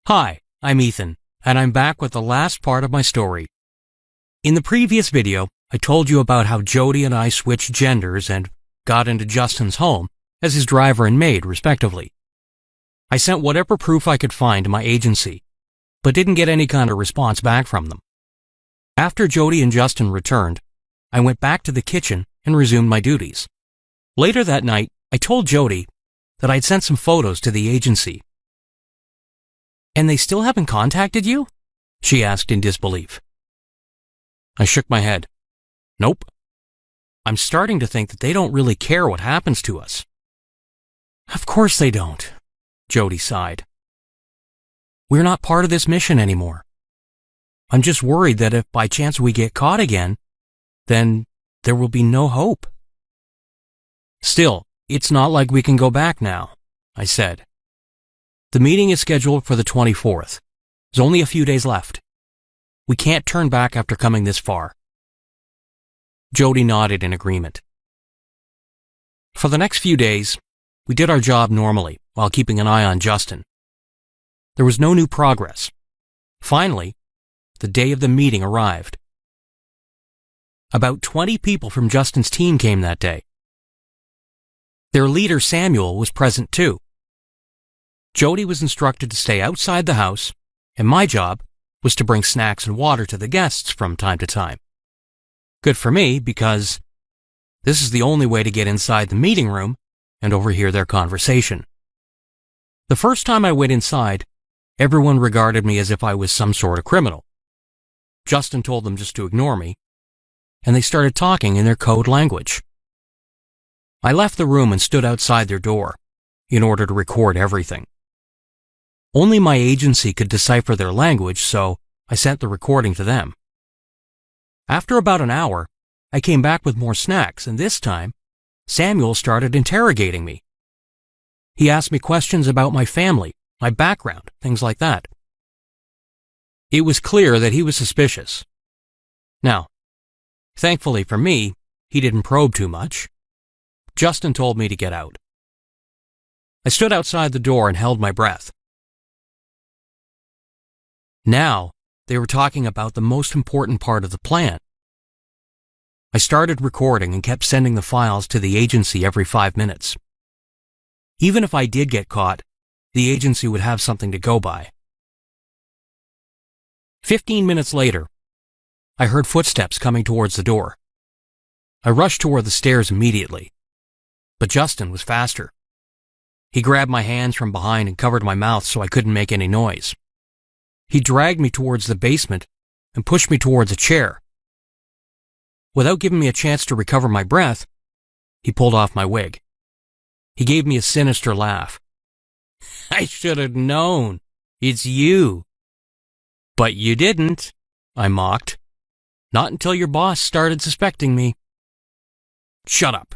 Hi, I'm Ethan, and I'm back with the last part of my story. In the previous video, I told you about how Jody and I switched genders and got into Justin's home as his driver and maid, respectively. I sent whatever proof I could find to my agency, but didn't get any kind of response back from them. After Jody and Justin returned, I went back to the kitchen and resumed my duties. Later that night, I told Jody that I'd sent some photos to the agency. "And they still haven't contacted you?" she asked in disbelief. I shook my head. Nope. I'm starting to think that they don't really care what happens to us. Of course they don't, Jody sighed. We're not part of this mission anymore. I'm just worried that if by chance we get caught again, then there will be no hope. Still, it's not like we can go back now, I said. The meeting is scheduled for the 24th. There's only a few days left. We can't turn back after coming this far. Jody nodded in agreement. For the next few days, we did our job normally while keeping an eye on Justin. There was no new progress. Finally, the day of the meeting arrived. About 20 people from Justin's team came that day. Their leader, Samuel, was present too. Jody was instructed to stay outside the house, and my job was to bring snacks and water to the guests from time to time. Good for me, because this is the only way to get inside the meeting room and overhear their conversation. The first time I went inside, everyone regarded me as if I was some sort of criminal. Justin told them just to ignore me, and they started talking in their code language. I left the room and stood outside their door in order to record everything. Only my agency could decipher their language, so I sent the recording to them. After about an hour, I came back with more snacks, and this time, Samuel started interrogating me. He asked me questions about my family, my background, things like that. It was clear that he was suspicious. Now, thankfully for me, he didn't probe too much. Justin told me to get out. I stood outside the door and held my breath. Now, they were talking about the most important part of the plan. I started recording and kept sending the files to the agency every 5 minutes. Even if I did get caught, the agency would have something to go by. 15 minutes later, I heard footsteps coming towards the door. I rushed toward the stairs immediately, but Justin was faster. He grabbed my hands from behind and covered my mouth so I couldn't make any noise. He dragged me towards the basement and pushed me towards a chair. Without giving me a chance to recover my breath, he pulled off my wig. He gave me a sinister laugh. "I should have known. It's you." "But you didn't," I mocked. "Not until your boss started suspecting me." "Shut up.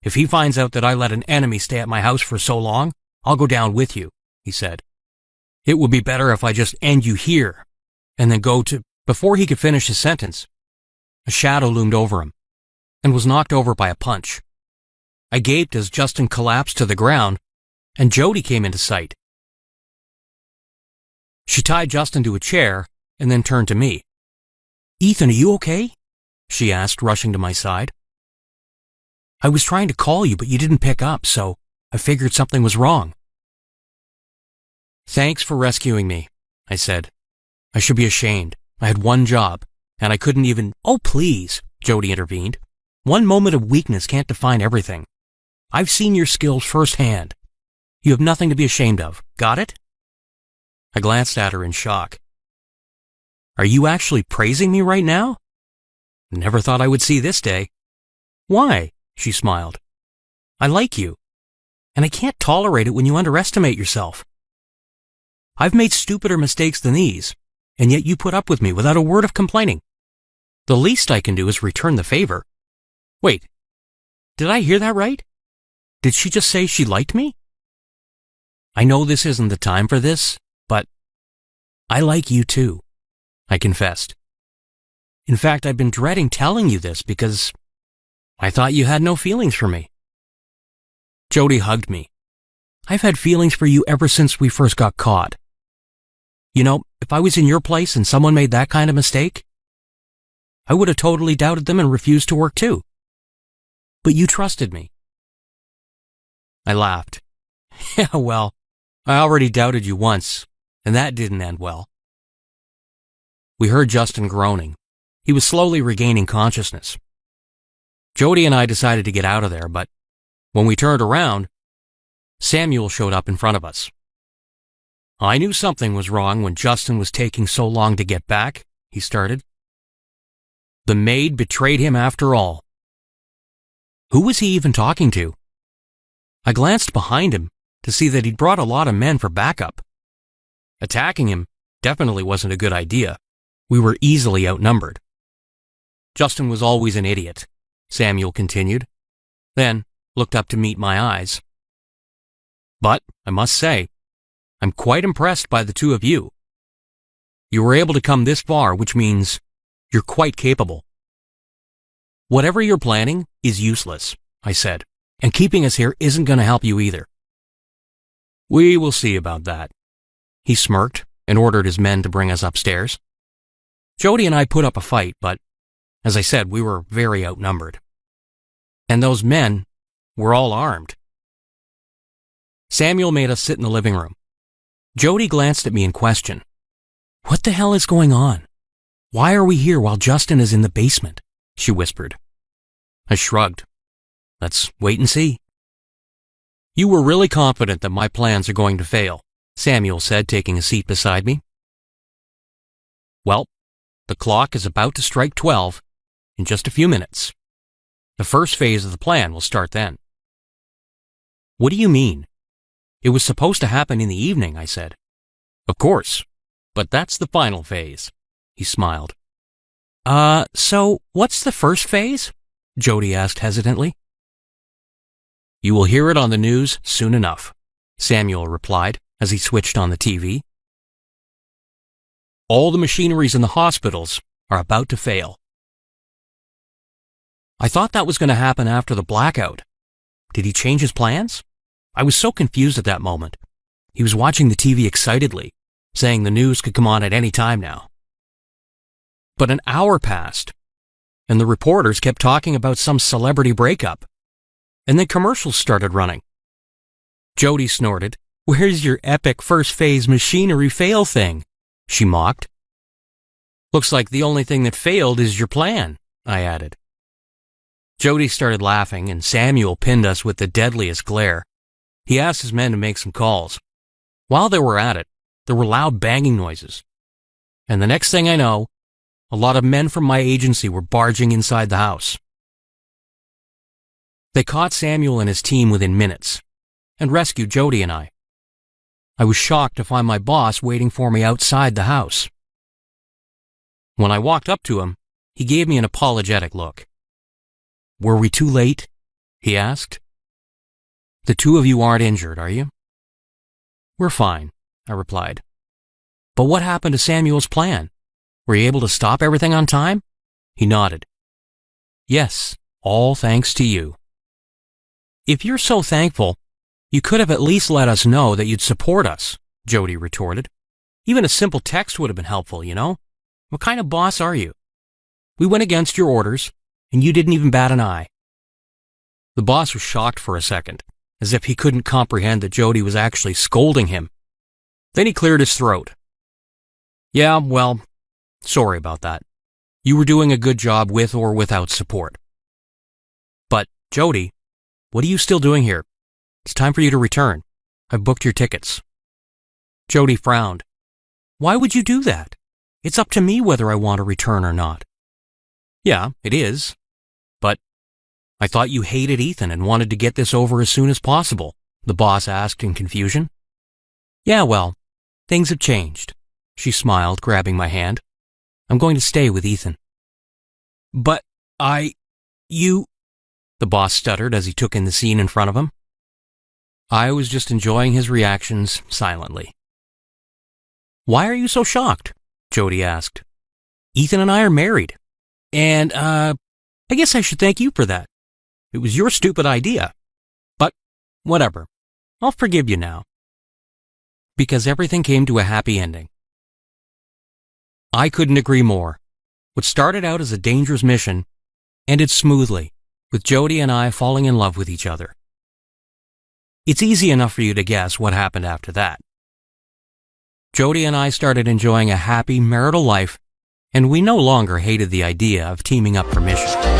If he finds out that I let an enemy stay at my house for so long, I'll go down with you," he said. "It would be better if I just end you here and then go to—" Before he could finish his sentence, a shadow loomed over him and was knocked over by a punch. I gaped as Justin collapsed to the ground and Jody came into sight. She tied Justin to a chair and then turned to me. "Ethan, are you okay?" she asked, rushing to my side. "I was trying to call you, but you didn't pick up, so I figured something was wrong." "Thanks for rescuing me," I said. "I should be ashamed. I had one job, and I couldn't even—" "Oh, please," Jody intervened. "One moment of weakness can't define everything. I've seen your skills firsthand. You have nothing to be ashamed of. Got it?" I glanced at her in shock. "Are you actually praising me right now? Never thought I would see this day." "Why?" she smiled. "I like you, and I can't tolerate it when you underestimate yourself. I've made stupider mistakes than these, and yet you put up with me without a word of complaining. The least I can do is return the favor." Wait, did I hear that right? Did she just say she liked me? "I know this isn't the time for this, but I like you too," I confessed. "In fact, I've been dreading telling you this because I thought you had no feelings for me." Jody hugged me. "I've had feelings for you ever since we first got caught. You know, if I was in your place and someone made that kind of mistake, I would have totally doubted them and refused to work too. But you trusted me. I laughed. Yeah, well, I already doubted you once, and that didn't end well. We heard Justin groaning. He was slowly regaining consciousness. Jody and I decided to get out of there, but when we turned around, Samuel showed up in front of us. I knew something was wrong when Justin was taking so long to get back, he started. The maid betrayed him after all. Who was he even talking to? I glanced behind him to see that he'd brought a lot of men for backup. Attacking him definitely wasn't a good idea. We were easily outnumbered. Justin was always an idiot, Samuel continued, then looked up to meet my eyes. But, I must say, I'm quite impressed by the two of you. You were able to come this far, which means you're quite capable. Whatever you're planning is useless, I said, and keeping us here isn't going to help you either. We will see about that. He smirked and ordered his men to bring us upstairs. Jody and I put up a fight, but, as I said, we were very outnumbered. And those men were all armed. Samuel made us sit in the living room. Jody glanced at me in question. What the hell is going on? Why are we here while Justin is in the basement? She whispered. I shrugged. Let's wait and see. You were really confident that my plans are going to fail, Samuel said, taking a seat beside me. Well, the clock is about to strike 12 in just a few minutes. The first phase of the plan will start then. What do you mean? It was supposed to happen in the evening, I said. Of course, but that's the final phase, he smiled. So what's the first phase? Jody asked hesitantly. You will hear it on the news soon enough, Samuel replied as he switched on the TV. All the machineries in the hospitals are about to fail. I thought that was going to happen after the blackout. Did he change his plans? I was so confused at that moment. He was watching the TV excitedly, saying the news could come on at any time now. But an hour passed, and the reporters kept talking about some celebrity breakup. And then commercials started running. Jody snorted. Where's your epic first phase machinery fail thing? She mocked. Looks like the only thing that failed is your plan, I added. Jody started laughing, and Samuel pinned us with the deadliest glare. He asked his men to make some calls. While they were at it, there were loud banging noises. And the next thing I know, a lot of men from my agency were barging inside the house. They caught Samuel and his team within minutes and rescued Jody and I. I was shocked to find my boss waiting for me outside the house. When I walked up to him, he gave me an apologetic look. Were we too late? He asked. The two of you aren't injured, are you? We're fine, I replied. But what happened to Samuel's plan? Were you able to stop everything on time? He nodded. Yes, all thanks to you. If you're so thankful, you could have at least let us know that you'd support us, Jody retorted. Even a simple text would have been helpful, you know? What kind of boss are you? We went against your orders, and you didn't even bat an eye. The boss was shocked for a second, as if he couldn't comprehend that Jody was actually scolding him. Then he cleared his throat. Yeah, well, sorry about that. You were doing a good job with or without support. But, Jody, what are you still doing here? It's time for you to return. I've booked your tickets. Jody frowned. Why would you do that? It's up to me whether I want to return or not. Yeah, it is. But I thought you hated Ethan and wanted to get this over as soon as possible, the boss asked in confusion. Yeah, well, things have changed. She smiled, grabbing my hand. I'm going to stay with Ethan. But you... The boss stuttered as he took in the scene in front of him. I was just enjoying his reactions silently. Why are you so shocked? Jody asked. Ethan and I are married. And, I guess I should thank you for that. It was your stupid idea. But, whatever. I'll forgive you now. Because everything came to a happy ending. I couldn't agree more. What started out as a dangerous mission ended smoothly, with Jody and I falling in love with each other. It's easy enough for you to guess what happened after that. Jody and I started enjoying a happy marital life, and we no longer hated the idea of teaming up for missions.